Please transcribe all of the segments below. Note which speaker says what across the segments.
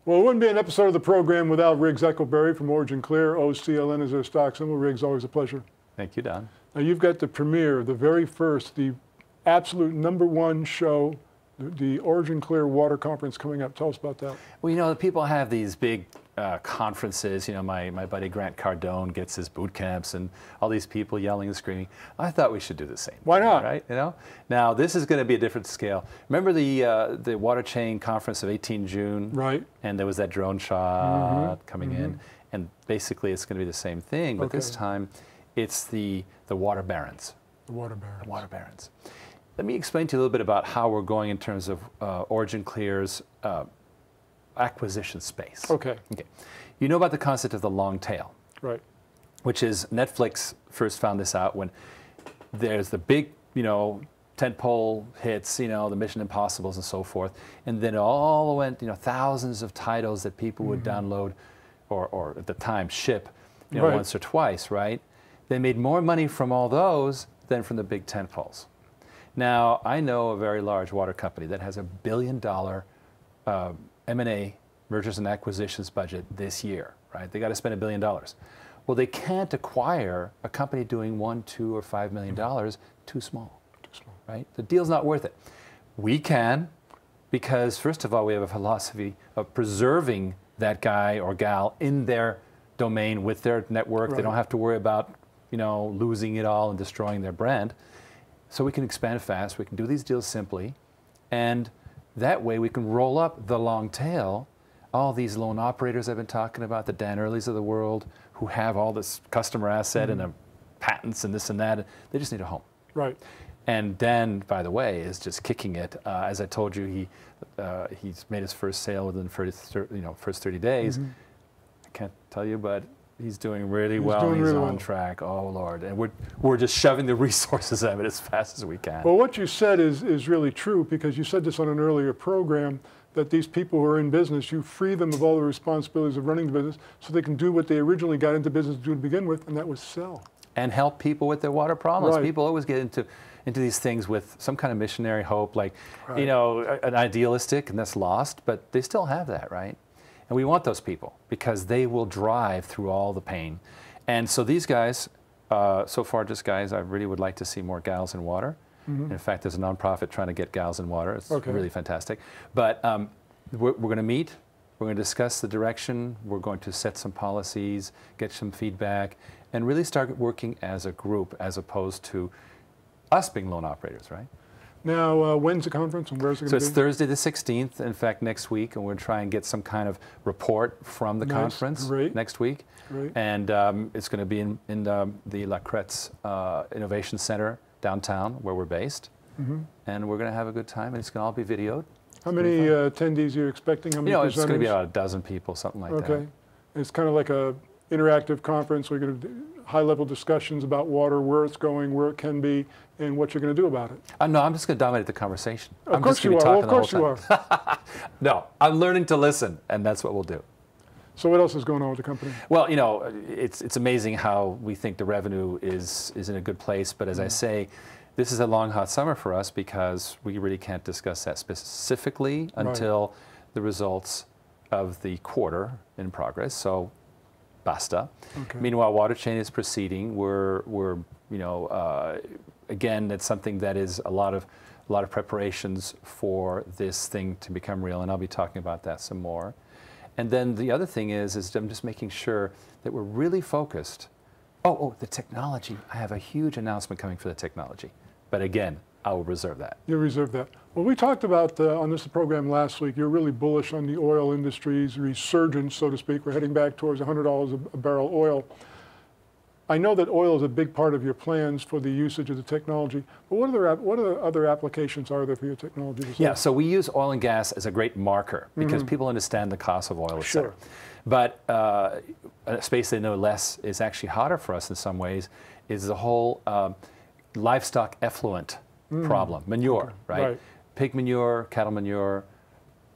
Speaker 1: Well, it wouldn't be an episode of the program without Riggs Eckelberry from OriginClear. OCLN is their stock symbol. Riggs, always a pleasure.
Speaker 2: Thank you, Don.
Speaker 1: Now, you've got the premiere, the very first, the absolute #1 show, the OriginClear Water Conference coming up. Tell us about that.
Speaker 2: Well, you know, people have these big conferences. You know, my buddy Grant Cardone gets his boot camps and all these people yelling and screaming. I thought we should do the same.
Speaker 1: Why not?
Speaker 2: Right? You know? Now, this is going to be a different scale. Remember the Water Chain Conference of 18 June?
Speaker 1: Right.
Speaker 2: And there was that drone shot coming in. And basically, it's going to be the same thing. But this time, it's the water barons.
Speaker 1: The water barons.
Speaker 2: The water barons. Let me explain to you a little bit about how we're going in terms of OriginClear's acquisition space.
Speaker 1: Okay.
Speaker 2: Okay. You know about the concept of the long tail.
Speaker 1: Right.
Speaker 2: Which is, Netflix first found this out when there's the big, you know, tentpole hits, you know, the Mission Impossibles and so forth, and then it all went, you know, thousands of titles that people would download or at the time ship, you know, once or twice, right? They made more money from all those than from the big tentpoles. Now, I know a very large water company that has $1 billion M&A, mergers and acquisitions budget this year, right? They got to spend $1 billion. Well, they can't acquire a company doing $1, $2, or $5 million. Too small. Too small, right? The deal's not worth it. We can, because first of all, we have a philosophy of preserving that guy or gal in their domain with their network. They don't have to worry about, you know, losing it all and destroying their brand. So we can expand fast. We can do these deals simply, and that way we can roll up the long tail. All these loan operators I've been talking about, the Dan Earlys of the world, who have all this customer asset and patents and this and that, they just need a home.
Speaker 1: Right.
Speaker 2: And Dan, by the way, is just kicking it. As I told you, he's made his first sale within the first 30 days. I can't tell you, but he's doing really well. He's on track. Oh, Lord. And we're just shoving the resources at it as fast as we can.
Speaker 1: Well, what you said is really true, because you said this on an earlier program, that these people who are in business, you free them of all the responsibilities of running the business so they can do what they originally got into business to do to begin with, and that was sell.
Speaker 2: And help people with their water problems.
Speaker 1: Right.
Speaker 2: People always get into these things with some kind of missionary hope, like, you know, an idealistic, and that's lost, but they still have that, right? And we want those people because they will drive through all the pain. And so these guys, so far just guys, I really would like to see more gals in water. In fact, there's a nonprofit trying to get gals in water. It's really fantastic. But we're going to meet. We're going to discuss the direction. We're going to set some policies, get some feedback, and really start working as a group as opposed to us being loan operators, right?
Speaker 1: Now, when's the conference and where's it going to be?
Speaker 2: So it's Thursday the 16th, in fact, next week, and we're trying to get some kind of report from the conference next week.
Speaker 1: Great.
Speaker 2: And it's going to be in the La Cretz Innovation Center downtown, where we're based. And we're going to have a good time, and it's going to all be videoed.
Speaker 1: How many attendees are you expecting? How many
Speaker 2: it's going to be about a dozen people, something like that.
Speaker 1: Okay. It's kind of like a interactive conference. We're going to do high-level discussions about water, where it's going, where it can be, and what you're going to do about it.
Speaker 2: No, I'm just going to dominate the conversation.
Speaker 1: Of course you are. Well, of course you are.
Speaker 2: No, I'm learning to listen, and that's what we'll do.
Speaker 1: So what else is going on with the company?
Speaker 2: Well, you know, it's amazing how we think the revenue is in a good place, but as I say, this is a long, hot summer for us because we really can't discuss that specifically until the results of the quarter in progress. So, basta. Meanwhile, Water Chain is proceeding. We're you know, again, that's something that is a lot of preparations for this thing to become real, and I'll be talking about that some more. And then the other thing is I'm just making sure that we're really focused. Oh, the technology. I have a huge announcement coming for the technology. But again, I will reserve that. You'll
Speaker 1: reserve that. Well, we talked about on this program last week, you're really bullish on the oil industry's resurgence, so to speak. We're heading back towards $100 a barrel oil. I know that oil is a big part of your plans for the usage of the technology, but what other applications are there for your technology?
Speaker 2: Yeah, so we use oil and gas as a great marker because people understand the cost of oil, et cetera. But a space they know less is actually hotter for us in some ways is the whole livestock effluent problem, manure, right? Pig manure, cattle manure,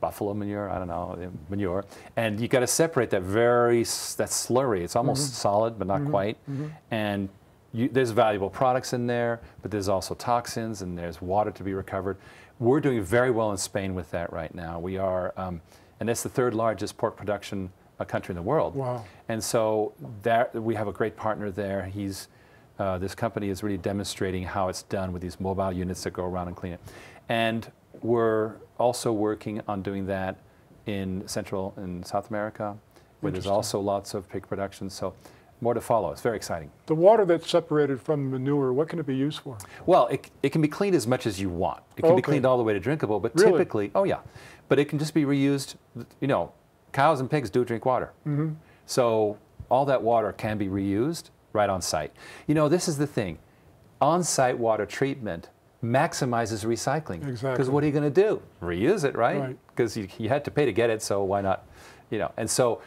Speaker 2: buffalo manure, I don't know, manure. And you got to separate that that's slurry. It's almost solid, but not quite. And there's valuable products in there, but there's also toxins and there's water to be recovered. We're doing very well in Spain with that right now. We are And it's the third largest pork production country in the world.
Speaker 1: Wow.
Speaker 2: And so we have a great partner there. This company is really demonstrating how it's done with these mobile units that go around and clean it. And we're also working on doing that in Central and South America, where there's also lots of pig production. So more to follow. It's very exciting.
Speaker 1: The water that's separated from the manure, what can it be used for?
Speaker 2: Well, it can be cleaned as much as you want. It can be cleaned all the way to drinkable, but typically, oh yeah, but it can just be reused. You know, cows and pigs do drink water. So all that water can be reused right on site. You know, this is the thing. On-site water treatment maximizes recycling.
Speaker 1: Exactly.
Speaker 2: Because what are you going to do? Reuse it, right? Because you had to pay to get it, so why not? You know, and so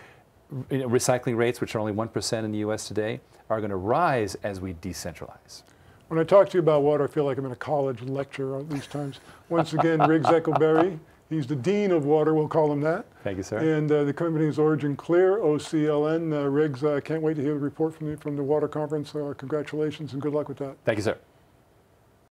Speaker 2: recycling rates, which are only 1% in the U.S. today, are going to rise as we decentralize. When
Speaker 1: I talk to you about water, I feel like I'm in a college lecture at these times. Once again, Riggs Eckelberry. He's the Dean of Water, we'll call him that.
Speaker 2: Thank you, sir.
Speaker 1: And the company is OriginClear, OCLN. Riggs, I can't wait to hear the report from the water conference. Congratulations and good luck with that.
Speaker 2: Thank you, sir.